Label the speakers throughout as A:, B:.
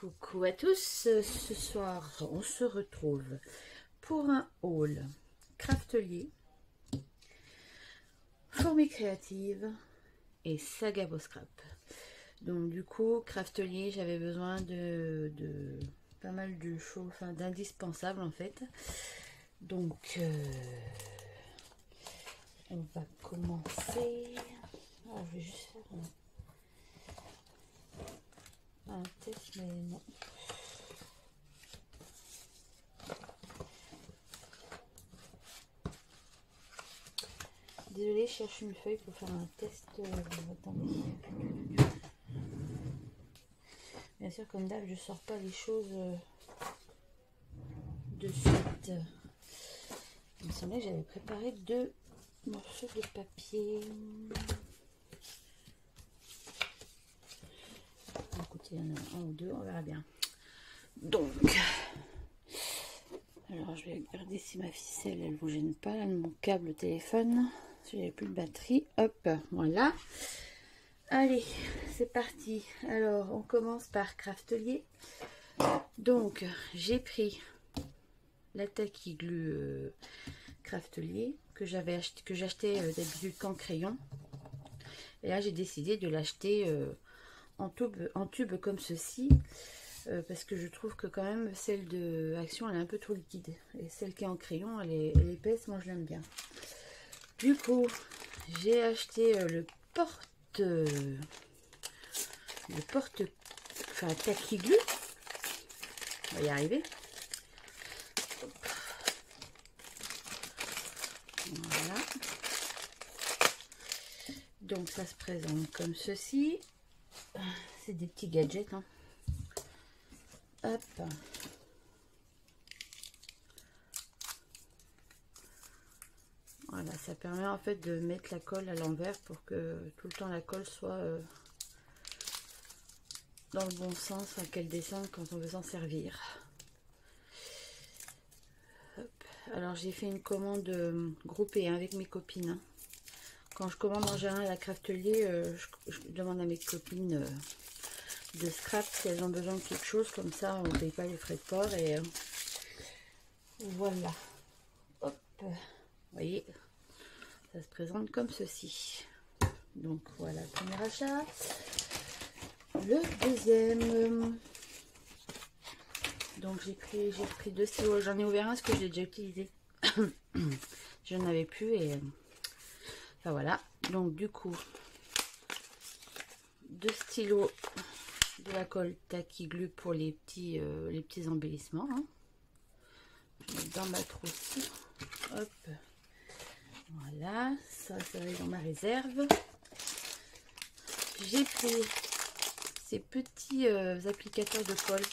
A: Coucou à tous, ce soir on se retrouve pour un haul Craftelier, Fourmi Créative et Saga Beau Scrap. Donc du coup Craftelier, j'avais besoin de pas mal de choses, enfin d'indispensables en fait. Donc on va commencer. Alors, je vais juste faire un test, mais non. Désolée, je cherche une feuille pour faire un test. Attendez. Bien sûr, comme d'hab, je sors pas les choses de suite. Il me semblait que j'avais préparé 2 morceaux de papier. Écoutez, il y en a un ou deux, on verra bien. Donc, alors je vais regarder si ma ficelle elle vous gêne pas, là, de mon câble téléphone. Si j'avais plus de batterie, hop, voilà. Allez, c'est parti. Alors, on commence par Craftelier. Donc, j'ai pris la Tacky Glue Craftelier que j'achetais d'habitude qu'en crayon. Et là, j'ai décidé de l'acheter en tube comme ceci. Parce que je trouve que quand même celle de Action elle est un peu trop liquide. Et celle qui est en crayon, elle est épaisse, moi je l'aime bien. Du coup, j'ai acheté enfin Tacky Glue. On va y arriver. Voilà. Donc ça se présente comme ceci. C'est des petits gadgets. Hein. Hop. Voilà, ça permet en fait de mettre la colle à l'envers pour que tout le temps la colle soit dans le bon sens, qu'elle descende quand on veut s'en servir. Hop. Alors j'ai fait une commande groupée avec mes copines. Quand je commande en général à Craftelier, je demande à mes copines de scrap si elles ont besoin de quelque chose, comme ça on ne paye pas les frais de port. Et voilà. Hop. Vous voyez, ça se présente comme ceci. Donc voilà le premier achat. Le deuxième, donc j'ai pris 2 stylos. J'en ai ouvert un parce que je l'ai déjà utilisé. Je n'en avais plus et enfin voilà. Donc du coup 2 stylos de la colle Tacky Glue pour les petits embellissements. Hein. Je vais mettre dans ma trousse. Hop. Voilà, ça va dans ma réserve. J'ai pris ces petits applicateurs de colle.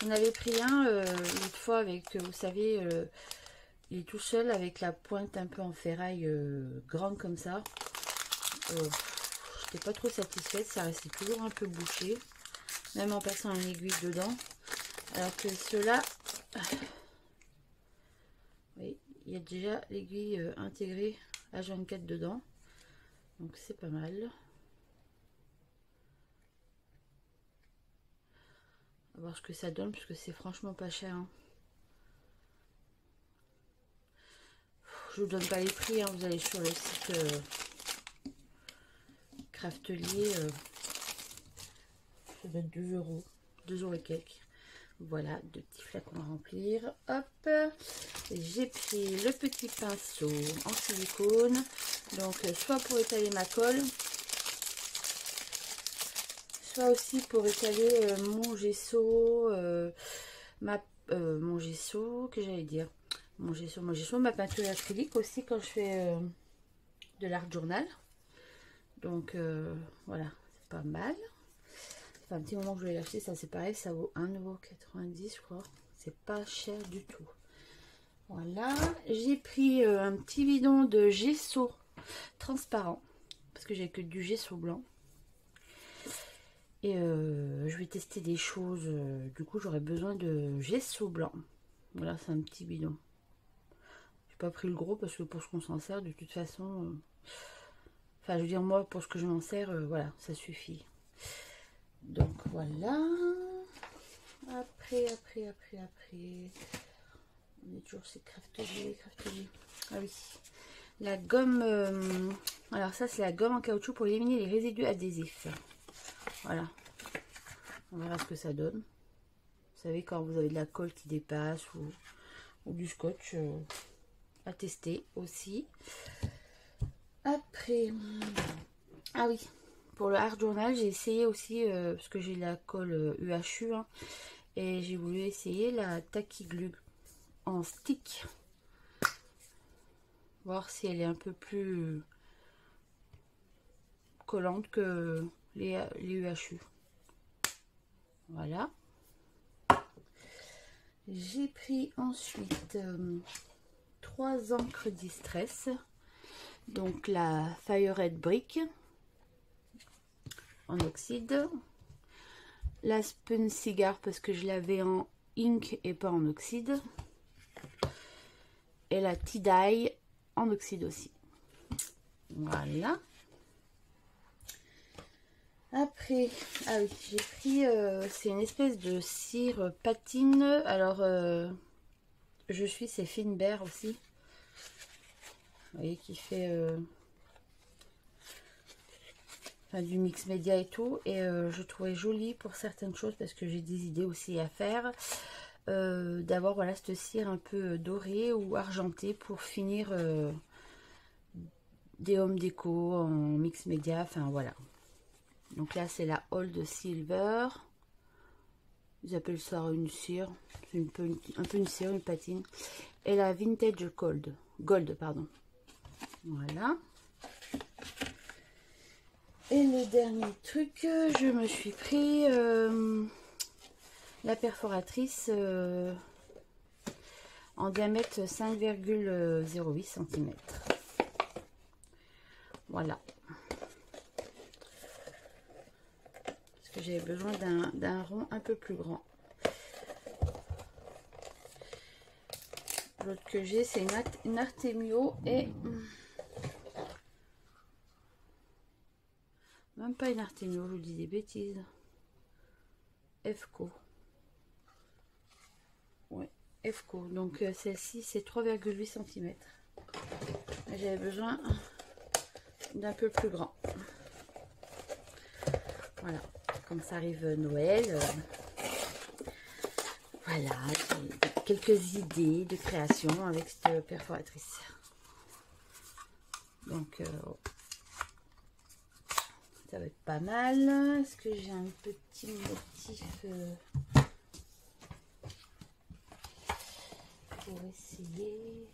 A: J'en avais pris un l'autre fois avec, vous savez, il est tout seul avec la pointe un peu en ferraille grande comme ça. J'étais pas trop satisfaite, ça restait toujours un peu bouché, même en passant une aiguille dedans. Alors que ceux-là, oui, il y a déjà l'aiguille intégrée H24 dedans, donc c'est pas mal. On va voir ce que ça donne, puisque c'est franchement pas cher. Hein. Je vous donne pas les prix, hein, vous allez sur le site Craftelier, ça doit être 2 euros, 2 euros et quelques. Voilà, 2 petits flacons à remplir. Hop, j'ai pris le petit pinceau en silicone, donc soit pour étaler ma colle, soit aussi pour étaler mon gesso, mon gesso, que j'allais dire, mon gesso, ma peinture acrylique aussi quand je fais de l'art journal. Donc voilà, c'est pas mal. Ça fait un petit moment que je vais l'acheter, ça c'est pareil, ça vaut 1,90 € je crois. C'est pas cher du tout. Voilà, j'ai pris un petit bidon de gesso transparent, parce que j'ai que du gesso blanc. Et je vais tester des choses, du coup j'aurai besoin de gesso blanc. Voilà, c'est un petit bidon. J'ai pas pris le gros parce que pour ce qu'on s'en sert, de toute façon... Enfin, je veux dire, moi, pour ce que je m'en sers, voilà, ça suffit. Donc, voilà. Après. On est toujours chez Craftelier. Ah oui. La gomme. Alors ça c'est la gomme en caoutchouc pour éliminer les résidus adhésifs. Voilà. On verra ce que ça donne. Vous savez quand vous avez de la colle qui dépasse ou du scotch à tester aussi. Après. Ah oui. Pour le Art Journal j'ai essayé aussi parce que j'ai la colle UHU hein, et j'ai voulu essayer la Tacky Glue en stick. Voir si elle est un peu plus collante que les UHU. Voilà. J'ai pris ensuite 3 encres Distress. Donc la Fire Red Brick en oxyde. La Spun Cigar parce que je l'avais en ink et pas en oxyde. Et la Tie-Dye en oxyde aussi. Voilà. Après, ah oui, j'ai pris, c'est une espèce de cire patine. Alors, je suis c'est Finbear aussi. Vous voyez, qui fait enfin, du mix média et tout. Et je trouvais joli pour certaines choses parce que j'ai des idées aussi à faire. D'avoir voilà cette cire un peu dorée ou argentée pour finir des home déco en mix média. Enfin voilà. Donc là, c'est la Old Silver. Ils appellent ça une cire. C'est un peu une cire, une patine. Et la Vintage Gold, pardon. Voilà. Et le dernier truc, je me suis pris la perforatrice en diamètre 5,08 cm. Voilà. J'avais besoin d'un rond un peu plus grand. L'autre que j'ai, c'est une Artemio et même pas une Artemio, je vous dis des bêtises. FCO. Ouais, FCO. Donc celle-ci, c'est 3,8 cm. J'avais besoin d'un peu plus grand. Voilà. Comme ça arrive Noël, voilà, j'ai quelques idées de création avec cette perforatrice. Donc, ça va être pas mal. Est-ce que j'ai un petit motif pour essayer?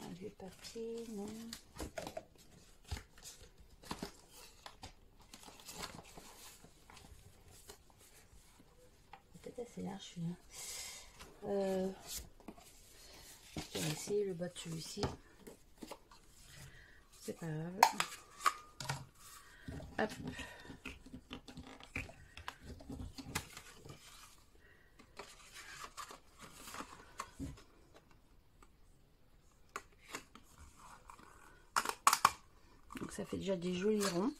A: Un vieux papier, non? C'est large celui-là. Je vais essayer le bas de celui-ci. C'est pas grave. Hop. Donc ça fait déjà des jolis ronds.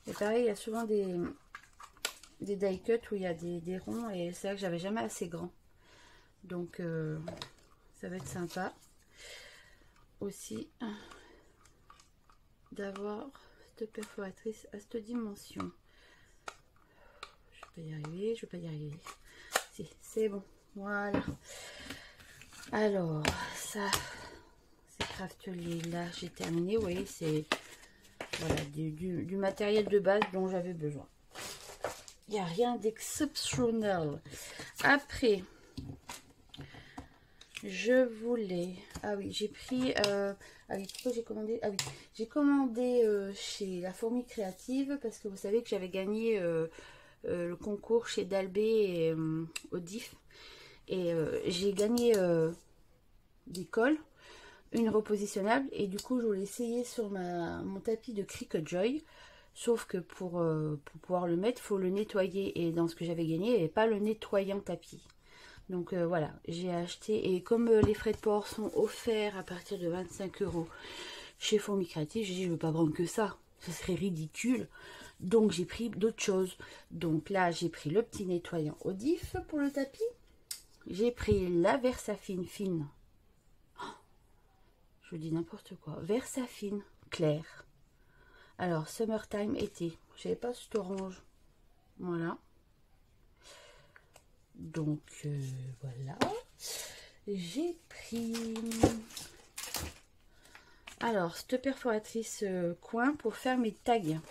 A: Et pareil, il y a souvent des die cut où il y a des ronds et c'est vrai que j'avais jamais assez grand, donc ça va être sympa aussi d'avoir cette perforatrice à cette dimension. Je vais pas y arriver, si c'est bon. Voilà, alors ça c'est Craftelier, là j'ai terminé. Vous voyez, c'est voilà du matériel de base dont j'avais besoin. Il n'y a rien d'exceptionnel. Après, je voulais... Ah oui, j'ai pris... ah oui, pourquoi j'ai commandé... Ah oui, j'ai commandé chez La Fourmi Créative parce que vous savez que j'avais gagné le concours chez Dalbé et Odif. Et j'ai gagné des colles, une repositionnable. Et du coup, je voulais essayer sur mon tapis de Cricut Joy. Sauf que pour pouvoir le mettre, il faut le nettoyer. Et dans ce que j'avais gagné, il n'y avait pas le nettoyant tapis. Donc voilà, j'ai acheté. Et comme les frais de port sont offerts à partir de 25 € chez Fourmi Créative, j'ai dit je ne veux pas prendre que ça. Ce serait ridicule. Donc j'ai pris d'autres choses. Donc là j'ai pris le petit nettoyant Odif pour le tapis. J'ai pris la Versafine fine. Oh, je dis n'importe quoi. Versafine claire. Alors summertime été. J'avais pas cet orange. Voilà. Donc voilà. J'ai pris. Alors cette perforatrice coin pour faire mes tags.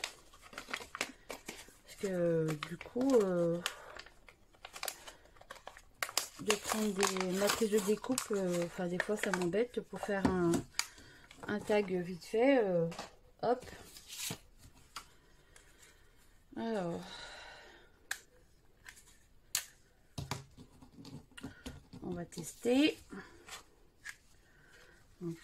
A: Parce que du coup. De prendre des matrices de découpe, enfin des fois ça m'embête pour faire un tag vite fait, hop. Alors, on va tester. Donc,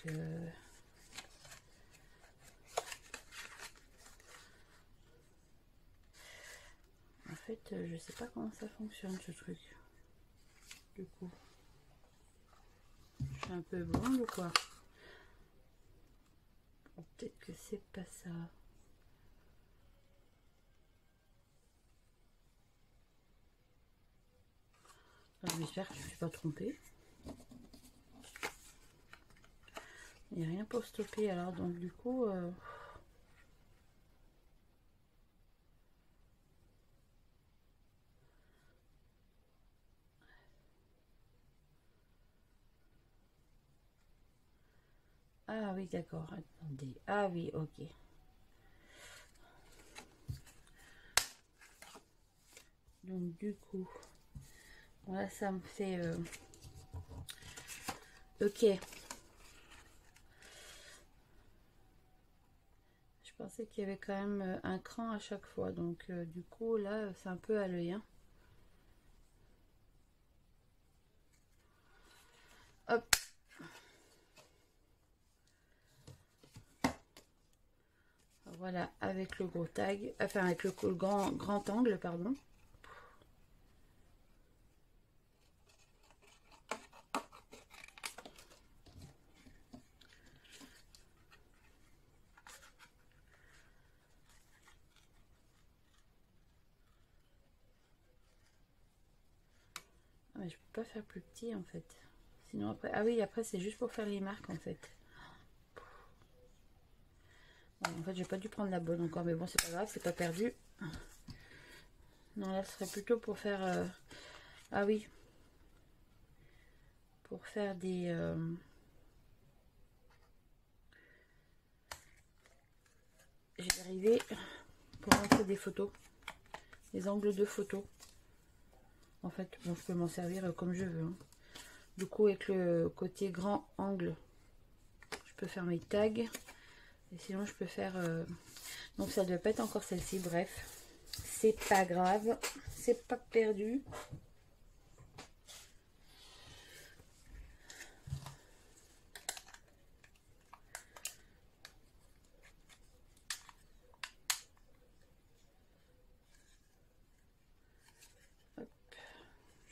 A: en fait, je sais pas comment ça fonctionne ce truc. Du coup, je suis un peu blonde ou quoi? Peut-être que c'est pas ça. J'espère que je ne me suis pas trompée. Il n'y a rien pour stopper alors, donc du coup... Ah oui, d'accord, attendez. Ah oui, ok. Donc du coup, voilà, ça me fait... Ok. Je pensais qu'il y avait quand même un cran à chaque fois. Donc du coup, là, c'est un peu à l'œil. Hein. Hop. Voilà, avec le gros tag. Enfin, avec le grand angle, pardon. Ah, mais je peux pas faire plus petit en fait. Sinon après... Ah oui, après c'est juste pour faire les marques en fait. Bon, en fait, j'ai pas dû prendre la bonne encore. Mais bon, c'est pas grave, c'est pas perdu. Non, là, ce serait plutôt pour faire... Ah oui. Pour faire des... Je vais arriver pour montrer des photos. Des angles de photos. En fait, bon, je peux m'en servir comme je veux. Hein. Du coup, avec le côté grand angle, je peux faire mes tags. Et sinon, je peux faire... Donc, ça ne doit pas être encore celle-ci. Bref, c'est pas grave. C'est pas perdu. Hop.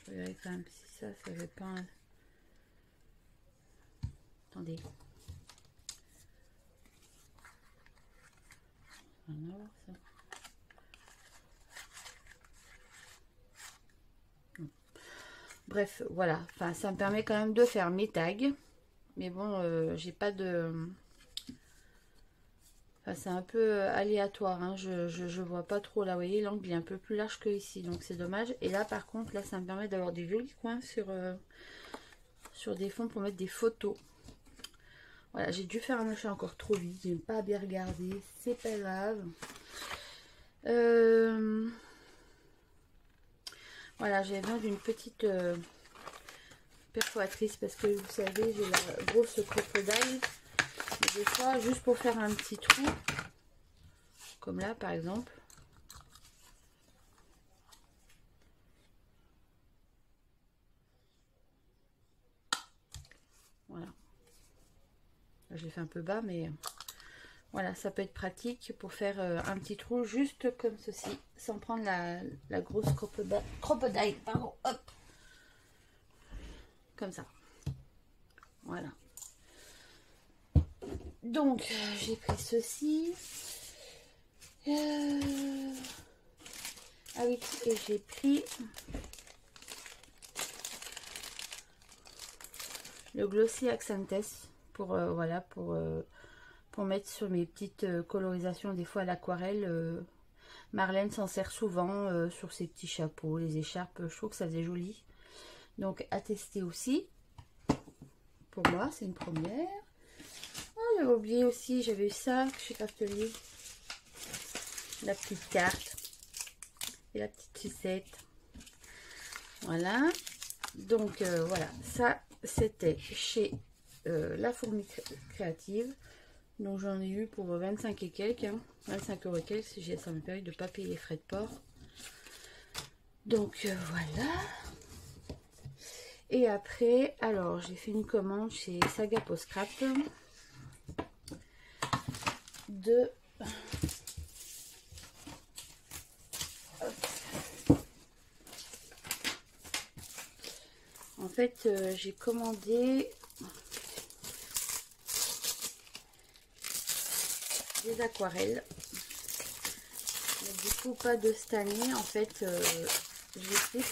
A: Je regarde quand même si ça fait pas... Un... Attendez. Alors, ça... Bref, voilà. Enfin, ça me permet quand même de faire mes tags. Mais bon, j'ai pas de... Enfin, c'est un peu aléatoire. Hein. Je vois pas trop là. Vous voyez, l'angle est un peu plus large que ici. Donc, c'est dommage. Et là, par contre, là, ça me permet d'avoir des jolis coins sur des fonds pour mettre des photos. Voilà, j'ai dû faire un achat encore trop vite. J'ai pas bien regardé. C'est pas grave. Voilà, j'ai besoin d'une petite perforatrice parce que vous savez, j'ai la grosse crocodile. Des fois, juste pour faire un petit trou, comme là par exemple. Voilà. Là, je l'ai fait un peu bas, mais voilà, ça peut être pratique pour faire un petit trou juste comme ceci, sans prendre la grosse crocodile, pardon, hop, comme ça. Voilà. Donc, j'ai pris ceci. Ah oui, et j'ai pris le Glossy Accentes pour voilà, pour mettre sur mes petites colorisations, des fois à l'aquarelle. Marlène s'en sert souvent sur ses petits chapeaux, les écharpes. Je trouve que ça faisait joli. Donc à tester aussi. Pour moi, c'est une première. Oh, j'avais oublié aussi, j'avais eu ça chez Craftelier. La petite carte et la petite sucette. Voilà. Donc voilà, ça c'était chez La Fourmi Créative. Donc j'en ai eu pour 25 et quelques, hein, 25 € et quelques, ça me permet de ne pas payer les frais de port. Donc voilà. Et après, alors j'ai fait une commande chez Saga Post Scrap de en fait j'ai commandé des aquarelles. Mais du coup pas de cette année en fait.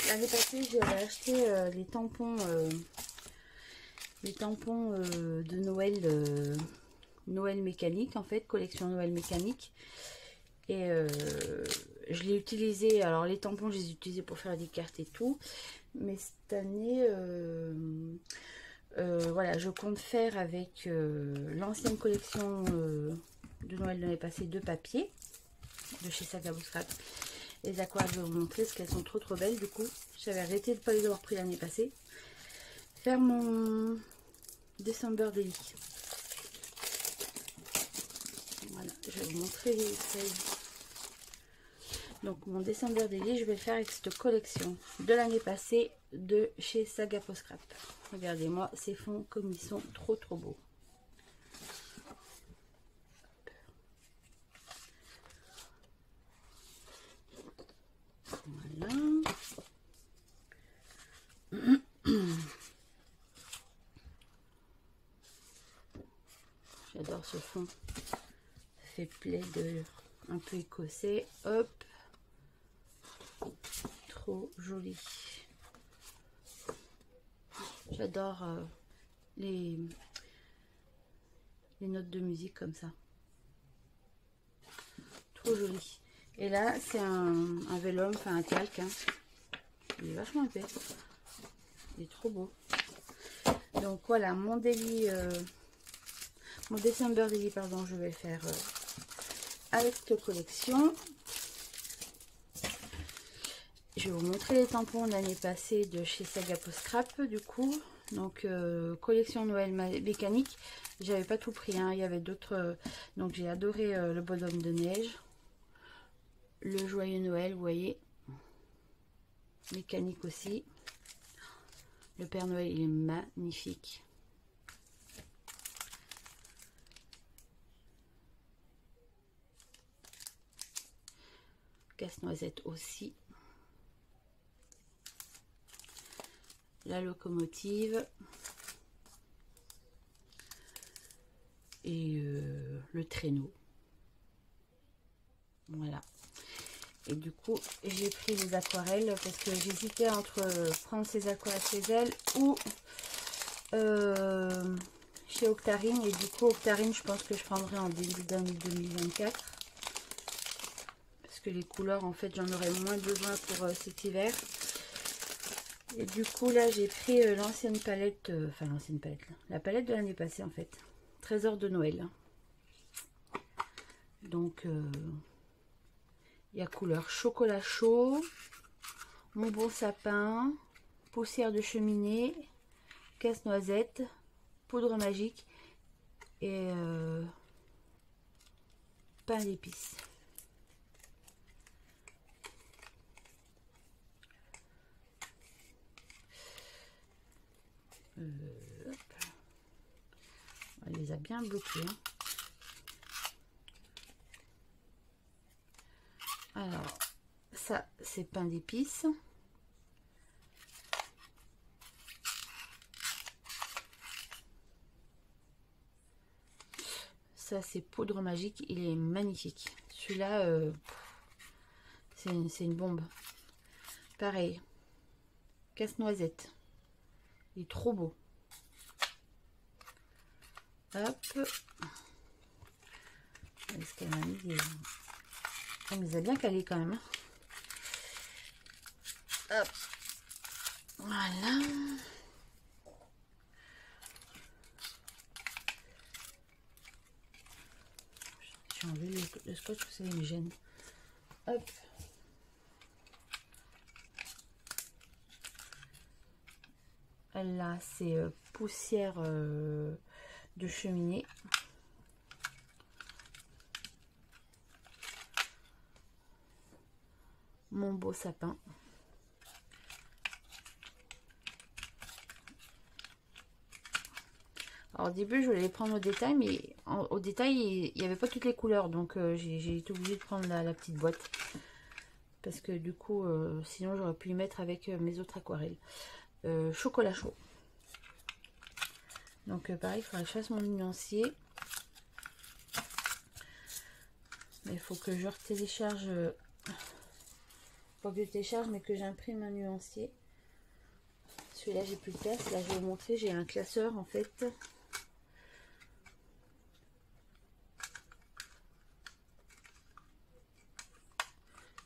A: L'année passée j'avais acheté les tampons de Noël, Noël mécanique en fait, collection Noël mécanique. Et je l'ai utilisé, alors les tampons je les ai utilisés pour faire des cartes et tout. Mais cette année, voilà, je compte faire avec l'ancienne collection de Noël de l'année passée de papier de chez Saga Post Scrap. Les aquarelles, je vais vous montrer parce qu'elles sont trop belles. Du coup, j'avais arrêté de ne pas les avoir pris l'année passée. Faire mon December Daily. Voilà, je vais vous montrer les feuilles. Donc mon December Daily, je vais le faire avec cette collection de l'année passée de chez Saga Post Scrap. Regardez-moi ces fonds comme ils sont trop beaux. Voilà. J'adore ce fond. Ça fait plaid un peu écossais. Hop. Trop joli. J'adore les notes de musique comme ça. Trop joli. Et là, c'est un vélum, enfin un calque. Hein. Il est vachement épais. Il est trop beau. Donc voilà, mon daily, mon December Daily, pardon, je vais le faire avec cette collection. Je vais vous montrer les tampons de l'année passée de chez Saga Post Scrap, du coup. Donc, collection Noël mécanique. J'avais pas tout pris, hein. Il y avait d'autres. Donc, j'ai adoré le bonhomme de neige. Le joyeux Noël, vous voyez. Mécanique aussi. Le Père Noël, il est magnifique. Casse-noisette aussi. La locomotive. Et le traîneau. Voilà. Et du coup, j'ai pris les aquarelles parce que j'hésitais entre prendre ces aquarelles chez elle ou chez Octarine. Et du coup, Octarine, je pense que je prendrai en début d'année 2024. Parce que les couleurs, en fait, j'en aurai moins besoin pour cet hiver. Et du coup, là, j'ai pris l'ancienne palette, enfin l'ancienne palette, la palette de l'année passée, en fait. Trésor de Noël. Donc, il y a couleur chocolat chaud, mon bon sapin, poussière de cheminée, casse-noisette, poudre magique et pain d'épices. On les a bien bloqués. Hein. Alors, ça, c'est pain d'épices. Ça, c'est poudre magique. Il est magnifique, Celui-là, c'est une bombe. Pareil. Casse-noisette. Il est trop beau. Hop. Est-ce qu'elle m'a mis des... Elle les a bien calés quand même. Hop. Voilà. J'ai enlevé le scotch parce que ça me gêne. Hop. Là, c'est poussière de cheminée. Mon beau sapin. Alors au début, je voulais les prendre au détail, mais au détail, il n'y avait pas toutes les couleurs. Donc j'ai été obligée de prendre la petite boîte. Parce que du coup, sinon j'aurais pu y mettre avec mes autres aquarelles. Chocolat chaud. Donc pareil, il faudrait que je fasse mon nuancier. Mais il faut que je télécharge. Pas que je télécharge, mais que j'imprime un nuancier. Celui-là, j'ai plus de place. Là, je vais vous montrer. J'ai un classeur en fait.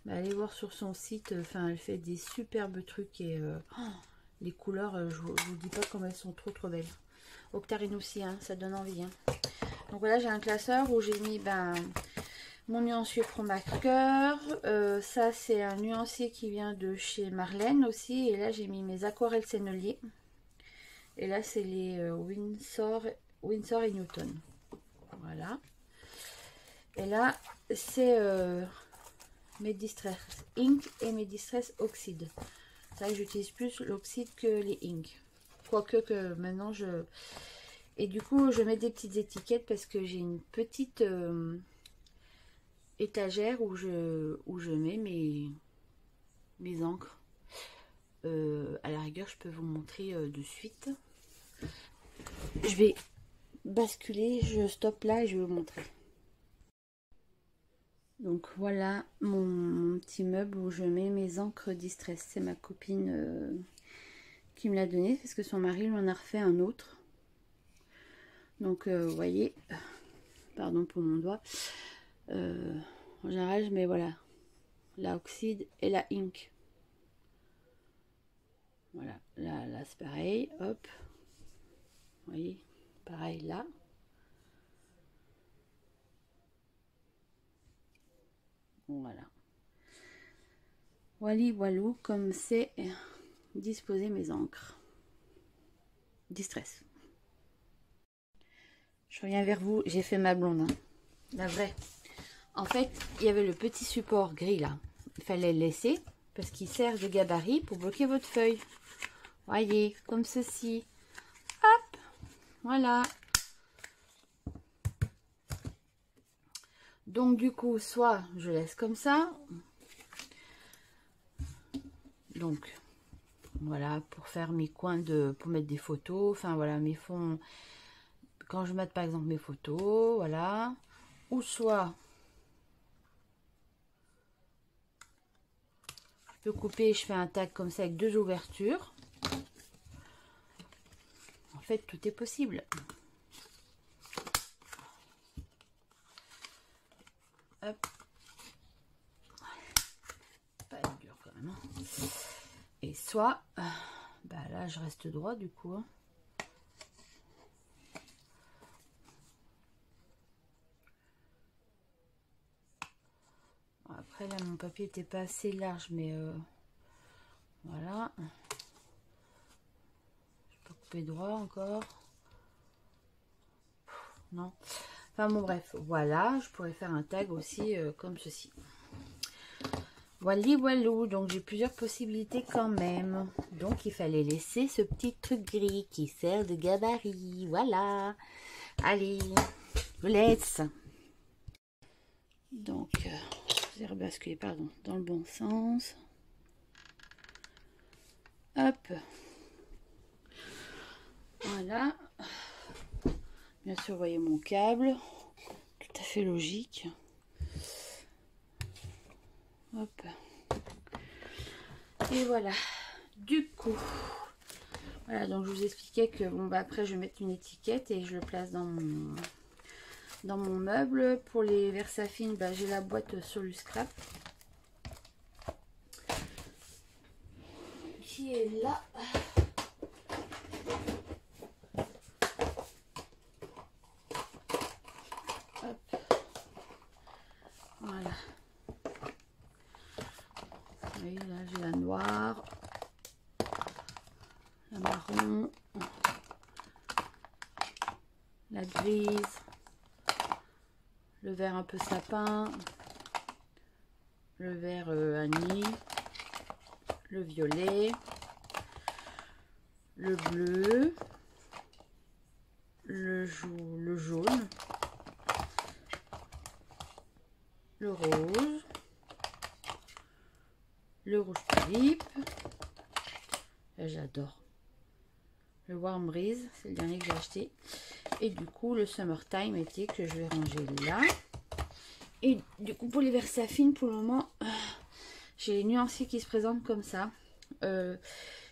A: Bah, allez voir sur son site. Enfin, elle fait des superbes trucs et les couleurs, je vous dis pas comme elles sont trop belles. Octarine aussi, hein, ça donne envie. Hein. Donc voilà, j'ai un classeur où j'ai mis mon nuancier Chromacker. Ça, c'est un nuancier qui vient de chez Marlène aussi. Et là, j'ai mis mes aquarelles Sennelier. Et là, c'est les Winsor et Newton. Voilà. Et là, c'est mes Distress Ink et mes Distress Oxyde. C'est vrai que j'utilise plus l'oxyde que les ink. Quoique que maintenant je... Et du coup, je mets des petites étiquettes parce que j'ai une petite étagère où je mets mes encres. À la rigueur, je peux vous montrer de suite. Je vais basculer, je stoppe là et je vais vous montrer. Donc voilà mon petit meuble où je mets mes encres Distress. C'est ma copine qui me l'a donné parce que son mari lui en a refait un autre. Donc vous voyez, pardon pour mon doigt. En général, je mets voilà la oxyde et la ink. Voilà, là c'est pareil, hop. Vous voyez, pareil là. Voilà. Voilou, comme c'est disposer mes encres. Distress. Je reviens vers vous, j'ai fait ma blonde. Hein. La vraie. En fait, il y avait le petit support gris là. Il fallait le laisser parce qu'il sert de gabarit pour bloquer votre feuille. Voyez, comme ceci. Hop, voilà. Donc du coup, soit je laisse comme ça. Donc voilà, pour faire mes coins pour mettre des photos. Enfin voilà, mes fonds. Quand je mets par exemple mes photos, voilà. Ou soit je peux couper, je fais un tag comme ça avec 2 ouvertures. En fait, tout est possible. Hop. Pas dur quand même. Hein. Et soit, bah là je reste droit du coup. Hein. Après là mon papier était pas assez large, mais voilà. Je peux couper droit encore. Non. Enfin bon bref, voilà. Je pourrais faire un tag aussi comme ceci. Voilou, donc j'ai plusieurs possibilités quand même. Donc il fallait laisser ce petit truc gris qui sert de gabarit. Voilà. Allez, je vous laisse. Donc, je vais rebasculer, pardon, dans le bon sens. Hop. Voilà. Bien sûr, vous voyez mon câble. Tout à fait logique. Hop. Et voilà. Du coup, voilà, donc je vous expliquais que bon bah après je vais mettre une étiquette et je le place dans mon meuble. Pour les Versafine, bah, j'ai la boîte Soluscrap qui est là. Hop. Voilà. Oui, là j'ai la noire, la marron, la grise, le vert un peu sapin, le vert anis, le violet, le bleu, le jaune, le rose, le rouge tulipe, j'adore, le warm breeze, c'est le dernier que j'ai acheté, et du coup le summertime été que je vais ranger là. Et du coup pour les Versafine, pour le moment j'ai les nuanciers qui se présentent comme ça.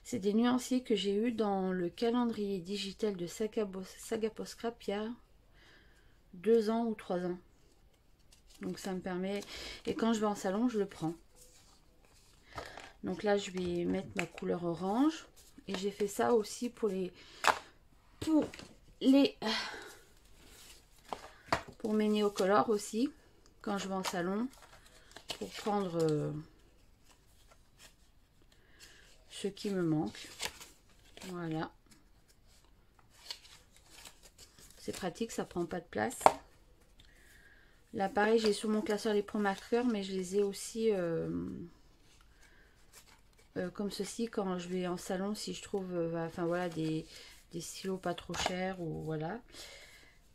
A: C'est des nuanciers que j'ai eu dans le calendrier digital de Saga Post Scrap il y a 2 ans ou 3 ans. Donc ça me permet, et quand je vais en salon je le prends. Donc là je vais mettre ma couleur orange, et j'ai fait ça aussi pour mes néocolores aussi, quand je vais en salon, pour prendre ce qui me manque. Voilà, c'est pratique, ça prend pas de place. Là pareil, j'ai sur mon classeur les pro-marqueurs, mais je les ai aussi comme ceci quand je vais en salon, si je trouve enfin voilà des stylos pas trop chers, ou voilà.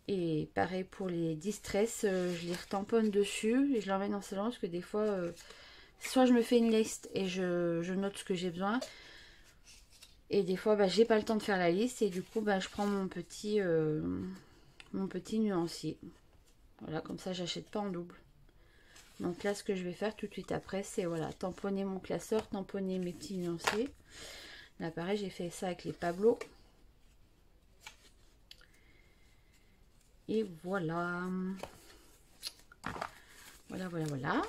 A: Et pareil pour les distress, je les retamponne dessus et je l'emmène en salon, parce que des fois soit je me fais une liste et je note ce que j'ai besoin, et des fois bah, j'ai pas le temps de faire la liste, et du coup bah, je prends mon petit nuancier. Voilà, comme ça j'achète pas en double. Donc là ce que je vais faire tout de suite après, c'est voilà, tamponner mon classeur, tamponner mes petits nuanciers. Là pareil, j'ai fait ça avec les Pablo. Et voilà. Voilà.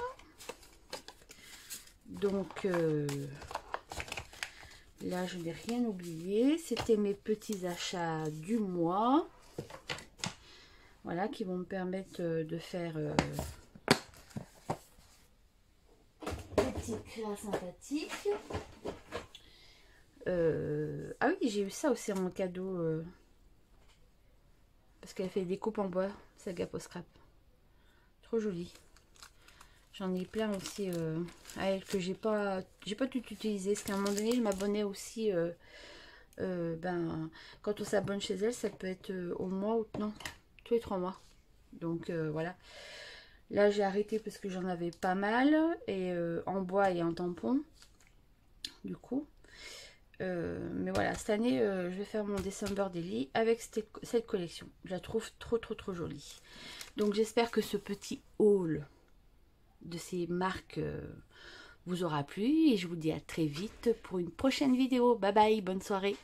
A: Donc là je n'ai rien oublié. C'était mes petits achats du mois. Voilà, qui vont me permettre de faire des petites créas sympathiques. Ah oui, j'ai eu ça aussi en cadeau. Parce qu'elle fait des coupes en bois, Saga Post Scrap. Trop joli. J'en ai plein aussi à elle que j'ai pas tout utilisé. Parce qu'à un moment donné, je m'abonnais aussi. Ben, quand on s'abonne chez elle, ça peut être au mois ou non, tous les 3 mois. Donc voilà. Là, j'ai arrêté parce que j'en avais pas mal. Et en bois et en tampon. Du coup. Mais voilà, cette année, je vais faire mon December Daily avec cette collection. Je la trouve trop jolie. Donc j'espère que ce petit haul de ces marques vous aura plu. Et je vous dis à très vite pour une prochaine vidéo. Bye bye, bonne soirée.